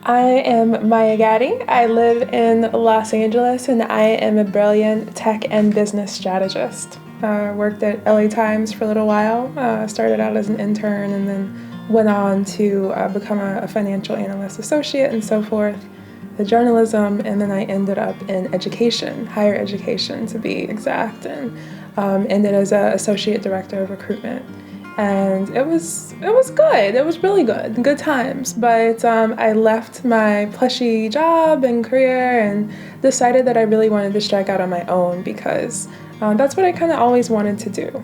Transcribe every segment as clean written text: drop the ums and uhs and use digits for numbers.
I am Maya Gaddie. I live in Los Angeles and I am a brilliant tech and business strategist. Worked at LA Times for a little while, started out as an intern and then went on to become a financial analyst associate and so forth, the journalism, and then I ended up in education, higher education to be exact, and ended as an associate director of recruitment. And it was good. It was really good times. But I left my plushy job and career and decided that I really wanted to strike out on my own because that's what I kind of always wanted to do.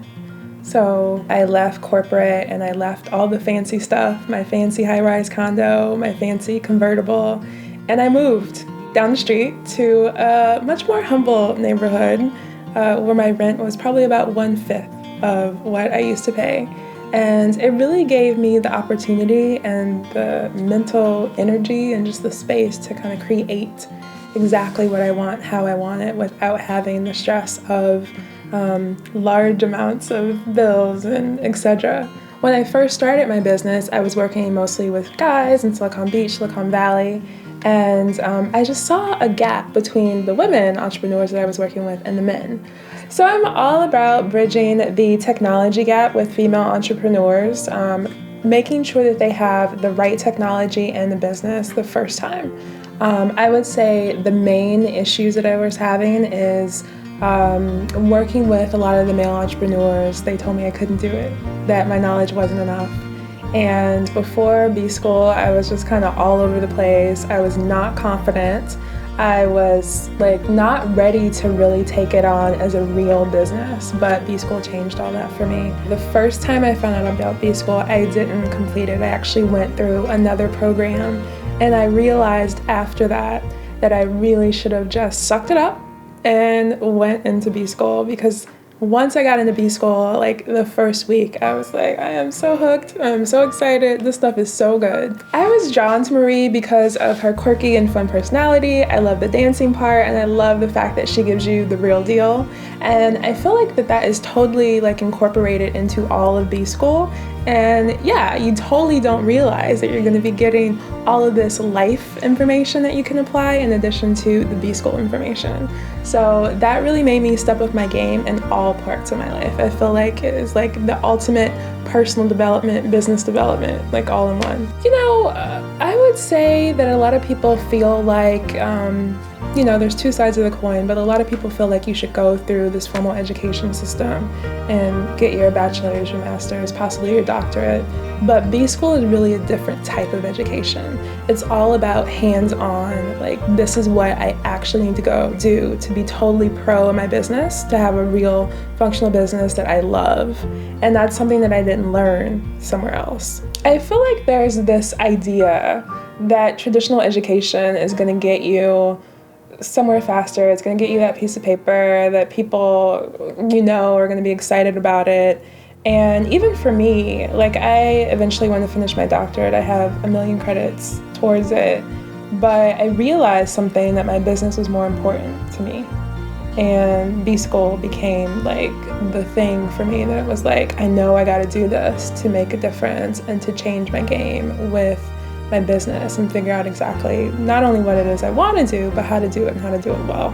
So I left corporate and I left all the fancy stuff, my fancy high-rise condo, my fancy convertible, and I moved down the street to a much more humble neighborhood where my rent was probably about 1/5 of what I used to pay. And it really gave me the opportunity and the mental energy and just the space to kind of create exactly what I want, how I want it, without having the stress of large amounts of bills and etc. When I first started my business, I was working mostly with guys in Silicon Beach, Silicon Valley, and I just saw a gap between the women entrepreneurs that I was working with and the men. So I'm all about bridging the technology gap with female entrepreneurs, making sure that they have the right technology in the business the first time. I would say the main issues that I was having is working with a lot of the male entrepreneurs. They told me I couldn't do it, that my knowledge wasn't enough. And before B-School, I was just kind of all over the place. I was not confident. I was not ready to really take it on as a real business, but B-School changed all that for me. The first time I found out about B-School, I didn't complete it. I actually went through another program, and I realized after that I really should have just sucked it up and went into B-School, because once I got into B-School, the first week, I was like, I am so hooked. I'm so excited. This stuff is so good. I was drawn to Marie because of her quirky and fun personality. I love the dancing part, and I love the fact that she gives you the real deal. And I feel like that is totally incorporated into all of B-School. And yeah, you totally don't realize that you're going to be getting all of this life information that you can apply in addition to the B-School information. So that really made me step up my game in all parts of my life. I feel like it is the ultimate personal development, business development, all in one. I would say that a lot of people feel there's two sides of the coin, but a lot of people feel like you should go through this formal education system and get your bachelor's, your master's, possibly your doctorate. But B-School is really a different type of education. It's all about hands-on, this is what I actually need to go do to be totally pro in my business, to have a real functional business that I love. And that's something that I didn't learn somewhere else. I feel like there's this idea that traditional education is going to get you somewhere faster. It's going to get you that piece of paper that people are going to be excited about it. And even for me, I eventually want to finish my doctorate. I have 1 million credits towards it, but I realized something, that my business was more important to me. And B-School became the thing for me, that it was I know I got to do this to make a difference and to change my game with my business and figure out exactly not only what it is I want to do, but how to do it and how to do it well.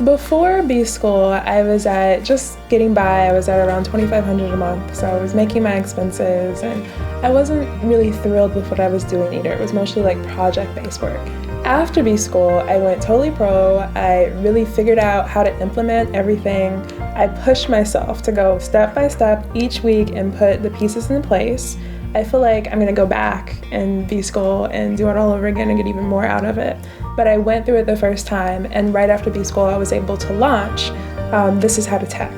Before B-School, I was at just getting by. I was at around $2,500 a month, so I was making my expenses, and I wasn't really thrilled with what I was doing either. It was mostly project-based work. After B-School, I went totally pro. I really figured out how to implement everything. I pushed myself to go step by step each week and put the pieces into place. I feel like I'm gonna go back in B-School and do it all over again and get even more out of it. But I went through it the first time, and right after B-School, I was able to launch This Is How to Tech.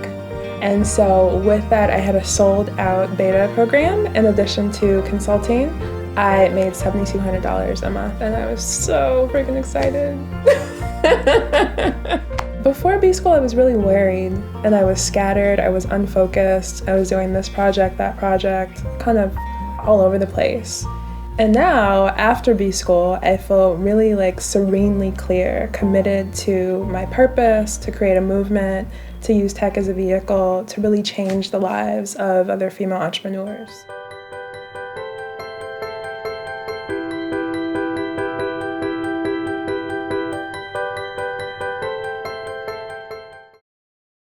And so with that, I had a sold out beta program. In addition to consulting, I made $7,200 a month, and I was so freaking excited. Before B-School, I was really worried, and I was scattered, I was unfocused, I was doing this project, that project, kind of all over the place. And now, after B-School, I feel really serenely clear, committed to my purpose, to create a movement, to use tech as a vehicle, to really change the lives of other female entrepreneurs.